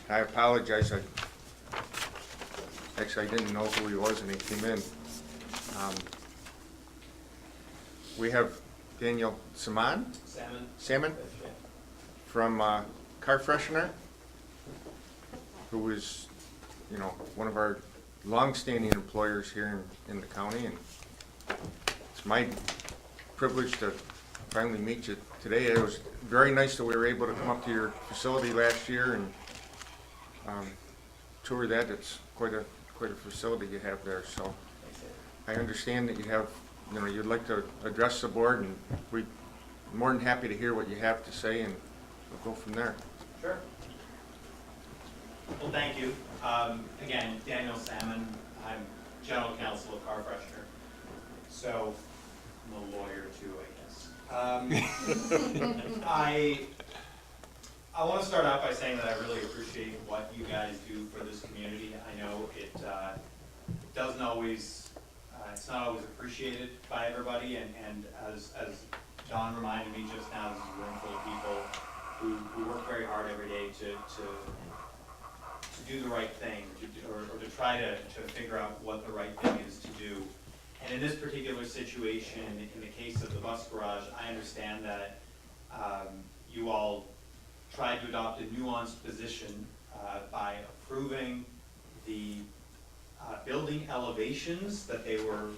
I apologize. Actually, I didn't know who he was when he came in. We have Daniel Salmon from Car Freshener, who is, one of our long-standing employers here in the county, and it's my privilege to finally meet you today. It was very nice that we were able to come up to your facility last year and tour that. It's quite a facility you have there. So I understand that you have, you'd like to address the board, and we're more than happy to hear what you have to say, and we'll go from there. Sure. Well, thank you. Again, Daniel Salmon. I'm General Counsel of Car Freshener. So I'm a lawyer too, I guess. I want to start out by saying that I really appreciate what you guys do for this community. I know it doesn't always, it's not always appreciated by everybody, and as John reminded me just now, this is a room full of people who work very hard every day to do the right thing, or to try to figure out what the right thing is to do. And in this particular situation, in the case of the bus garage, I understand that you all tried to adopt a nuanced position by approving the building elevations, that they are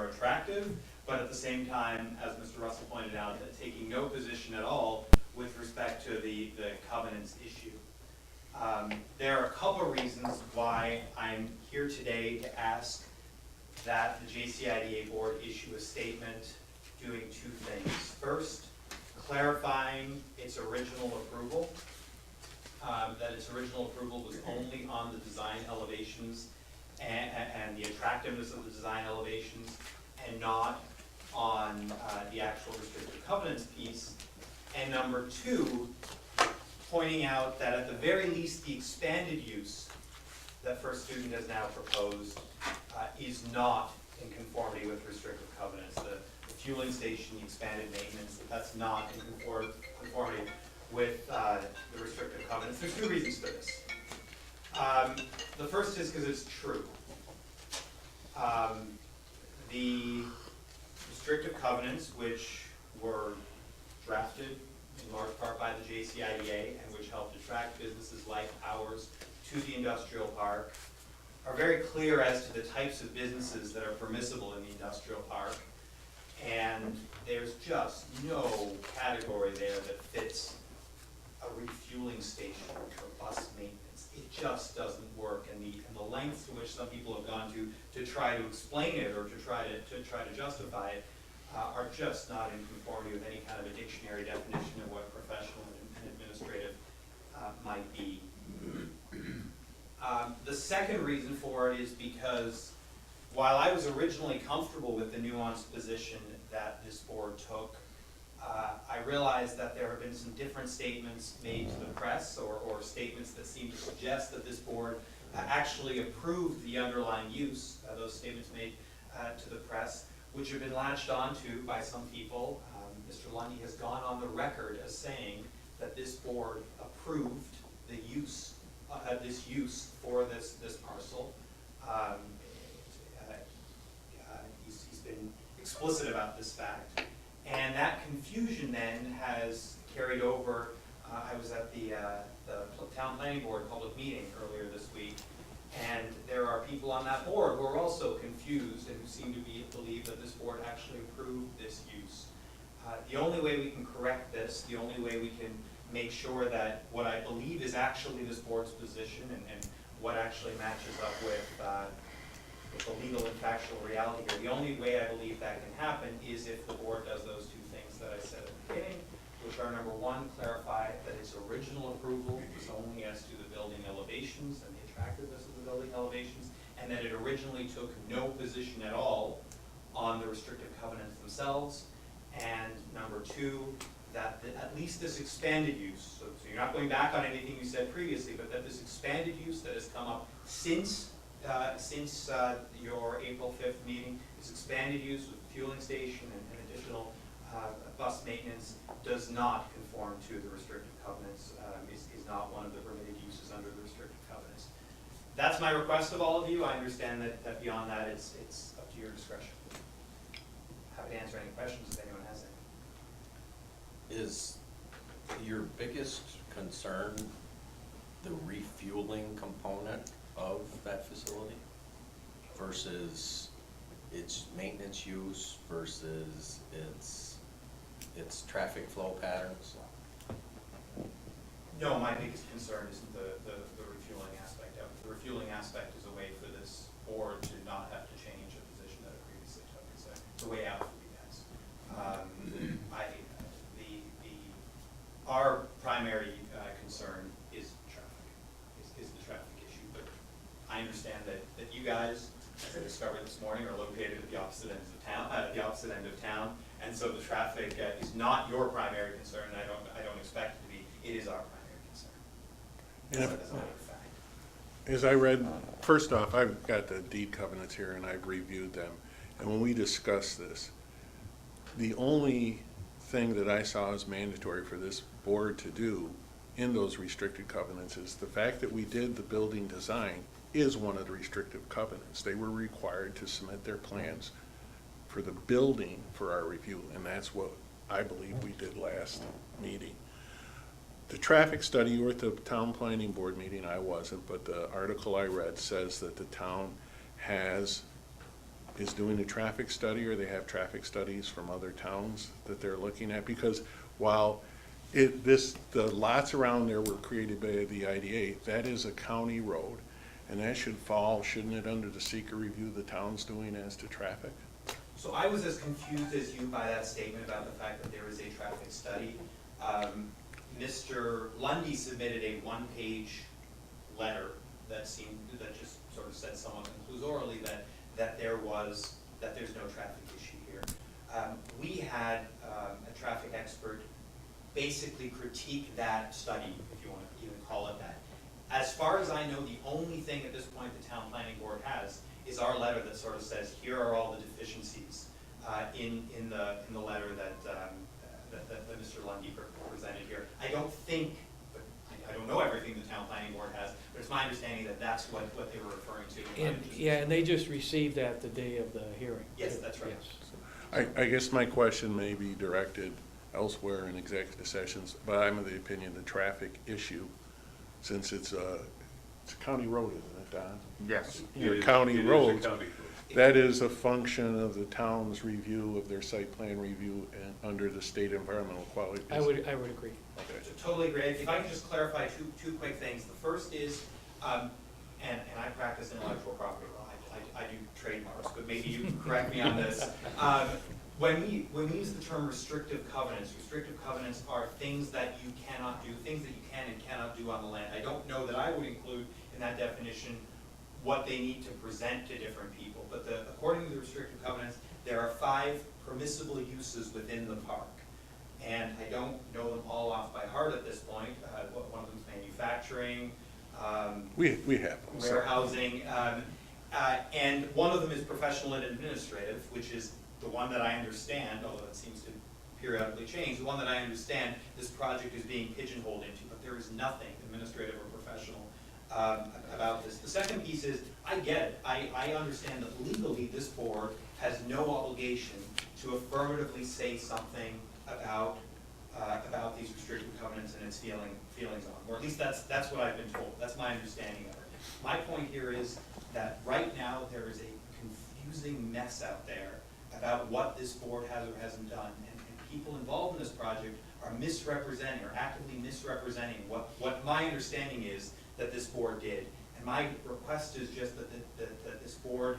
attractive, but at the same time, as Mr. Russell pointed out, that taking no position at all with respect to the covenants issue. There are a couple of reasons why I'm here today to ask that the JCIDA board issue a statement doing two things. First, clarifying its original approval, that its original approval was only on the design elevations and the attractiveness of the design elevations, and not on the actual restrictive covenants piece. And number two, pointing out that at the very least the expanded use that First Student has now proposed is not in conformity with restrictive covenants. The fueling station, the expanded maintenance, that's not in conformity with the restrictive covenants. There's two reasons for this. The first is because it's true. The restrictive covenants, which were drafted in large part by the JCIDA and which helped attract businesses like ours to the industrial park, are very clear as to the types of businesses that are permissible in the industrial park. And there's just no category there that fits a refueling station or bus maintenance. It just doesn't work, and the lengths to which some people have gone to try to explain it or to try to justify it are just not in conformity with any kind of a dictionary definition of what professional and administrative might be. The second reason for it is because while I was originally comfortable with the nuanced position that this board took, I realized that there have been some different statements made to the press, or statements that seem to suggest that this board actually approved the underlying use, those statements made to the press, which have been latched onto by some people. Mr. Lundy has gone on the record as saying that this board approved the use, this use for this parcel. He's been explicit about this fact. And that confusion then has carried over. I was at the Town Planning Board public meeting earlier this week, and there are people on that board who are also confused and who seem to believe that this board actually approved this use. The only way we can correct this, the only way we can make sure that what I believe is actually this board's position and what actually matches up with the legal and factual reality here, the only way I believe that can happen is if the board does those two things that I said at the beginning, which are, number one, clarify that its original approval was only as to the building elevations and the attractiveness of the building elevations, and that it originally took no position at all on the restrictive covenants themselves. And number two, that at least this expanded use, so you're not going back on anything you said previously, but that this expanded use that has come up since your April 5th meeting, this expanded use with fueling station and additional bus maintenance does not conform to the restrictive covenants, is not one of the permitted uses under the restrictive covenants. That's my request of all of you. I understand that beyond that, it's up to your discretion. Happy to answer any questions if anyone has any. Is your biggest concern the refueling component of that facility versus its maintenance use versus its traffic flow patterns? No, my biggest concern isn't the refueling aspect of it. The refueling aspect is a way for this board to not have to change a position that it previously took. It's a way out for you guys. Our primary concern is traffic, is the traffic issue. But I understand that you guys, as I discovered this morning, are located at the opposite end of town, and so the traffic is not your primary concern. I don't expect it to be. It is our primary concern. As a matter of fact. As I read, first off, I've got the deed covenants here and I've reviewed them. And when we discussed this, the only thing that I saw as mandatory for this board to do in those restricted covenants is the fact that we did the building design is one of the restrictive covenants. They were required to submit their plans for the building for our review, and that's what I believe we did last meeting. The traffic study, you were at the town planning board meeting, I wasn't, but the article I read says that the town is doing a traffic study, or they have traffic studies from other towns that they're looking at, because while the lots around there were created by the IDA, that is a county road, and that should fall, shouldn't it, under the seeker review the town's doing as to traffic? So I was as confused as you by that statement about the fact that there is a traffic study. Mr. Lundy submitted a one-page letter that just sort of said somewhat conclusorily that there's no traffic issue here. We had a traffic expert basically critique that study, if you want to even call it that. As far as I know, the only thing at this point the town planning board has is our letter that sort of says, here are all the deficiencies in the letter that Mr. Lundy presented here. I don't think, but I don't know everything the town planning board has, but it's my understanding that that's what they were referring to. And they just received that the day of the hearing. Yes, that's right. Yes. I guess my question may be directed elsewhere in executive sessions, but I'm of the opinion the traffic issue, since it's a county road, isn't it, Don? Yes. Your county roads, that is a function of the town's review of their site plan review and under the state environmental quality. I would agree. Okay. Totally agree. If I could just clarify two quick things. The first is, and I practice intellectual property law. I do trademarks, but maybe you can correct me on this. When we use the term restrictive covenants are things that you cannot do, things that you can and cannot do on the land. I don't know that I would include in that definition what they need to present to different people, but according to the restrictive covenants, there are 5 permissible uses within the park. And I don't know them all off by heart at this point. One of them is manufacturing, We have them. so- warehousing, and one of them is professional and administrative, which is the one that I understand, although it seems to periodically change, the one that I understand this project is being pigeonholed into, but there is nothing administrative or professional about this. The second piece is, I get it. I understand that legally this board has no obligation to affirmatively say something about these restrictive covenants and its feelings on them, or at least that's what I've been told. That's my understanding of it. My point here is that right now there is a confusing mess out there about what this board has or hasn't done, and people involved in this project are misrepresenting or actively misrepresenting what my understanding is that this board did. And my request is just that this board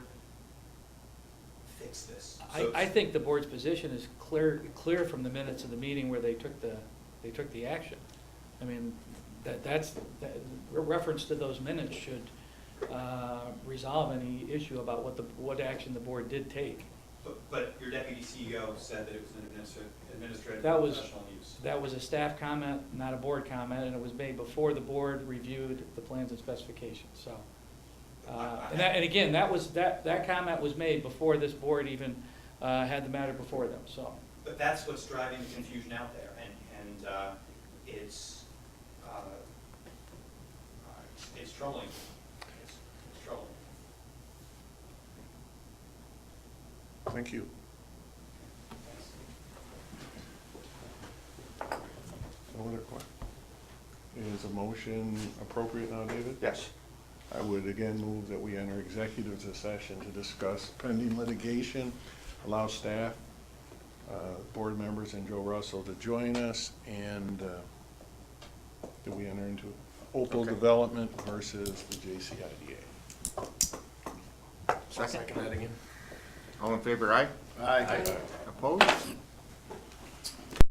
fix this. I think the board's position is clear from the minutes of the meeting where they took the action. I mean, that reference to those minutes should resolve any issue about what action the board did take. But your deputy CEO said that it was an administrative That was- professional use. That was a staff comment, not a board comment, and it was made before the board reviewed the plans and specifications, so. And again, that comment was made before this board even had the matter before them, so. but that's what's driving the confusion out there, and it's troubling. It's troubling. Thank you. No other questions? Is a motion appropriate now, David? Yes. I would again move that we enter executive session to discuss pending litigation, allow staff, board members and Joe Russell to join us, and that we enter into Opal Okay. Development versus the JCIDA. Second. that again. All in favor, aye? Aye. Opposed?